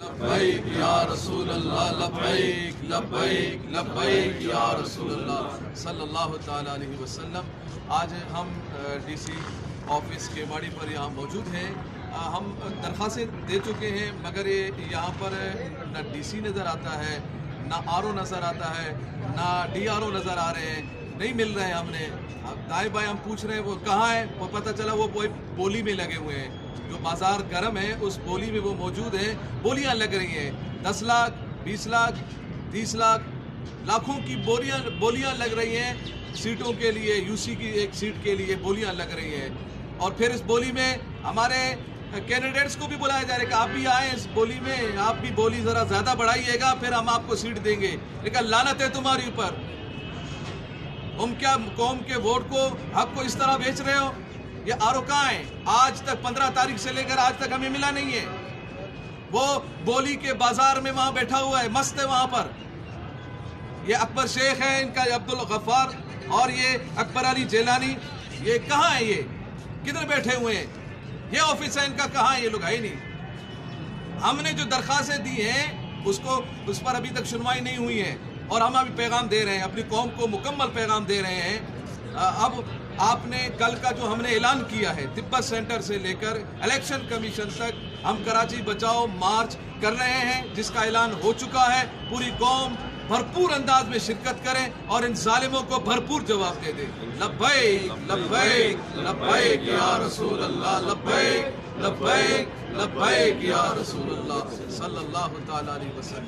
لبیک یا رسول اللہ، لبیک لبیک لبیک یا رسول اللہ صلی اللہ تعالی علیہ وسلم۔ آج ہم ڈی سی آفس کے باڑی پر یہاں موجود ہیں۔ ہم درخواستیں دے چکے ہیں مگر یہاں پر نہ ڈی سی نظر آتا ہے، نہ آر او نظر آتا ہے، نہ ڈی آر او نظر آ رہے ہیں، نہیں مل رہے ہیں۔ ہم نے دائیں بائیں ہم پوچھ رہے ہیں وہ کہاں ہے، وہ پتہ چلا وہ بولی میں لگے ہوئے ہیں، جو بازار گرم ہے اس بولی میں وہ موجود ہیں۔ بولیاں لگ رہی ہیں، 10 لاکھ 20 لاکھ 30 لاکھ لاکھوں کی بولیاں لگ رہی ہیں سیٹوں کے لیے، یو سی کی ایک سیٹ کے لیے بولیاں لگ رہی ہیں۔ اور پھر اس بولی میں ہمارے کینڈیڈیٹس کو بھی بلایا جا رہا ہے کہ آپ بھی آئیں اس بولی میں، آپ بھی بولی ذرا زیادہ بڑھائیے گا پھر ہم آپ کو سیٹ دیں گے۔ لیکن لعنت ہے تمہاری اوپر، تم کیا قوم کے ووٹ کو، حق کو اس طرح بیچ رہے ہو؟ یہ آر او کہاں ہے؟ آج تک 15 تاریخ سے لے کر آج تک ہمیں ملا نہیں ہے۔ وہ بولی کے بازار میں وہاں بیٹھا ہوا ہے، مست ہے وہاں پر۔ یہ اکبر شیخ ہے ان کا، عبدالغفار، اور یہ اکبر علی جیلانی، یہ کہاں ہے؟ یہ کدھر بیٹھے ہوئے ہیں؟ یہ آفس ہے ان کا، کہاں ہے یہ لوگ؟ ہے ہی نہیں۔ ہم نے جو درخواستیں دی ہیں اس پر ابھی تک سنوائی نہیں ہوئی ہے، اور ہم ابھی پیغام دے رہے ہیں، اپنی قوم کو مکمل پیغام دے رہے ہیں۔ اب آپ نے کل کا جو ہم نے اعلان کیا ہے تبت سینٹر سے لے کر الیکشن کمیشن تک ہم کراچی بچاؤ مارچ کر رہے ہیں، جس کا اعلان ہو چکا ہے۔ پوری قوم بھرپور انداز میں شرکت کریں اور ان ظالموں کو بھرپور جواب دے دیں۔ لبیک لبیک لبیک یا رسول اللہ، لبیک لبیک لبیک یا رسول اللہ صلی اللہ تعالی علیہ وسلم۔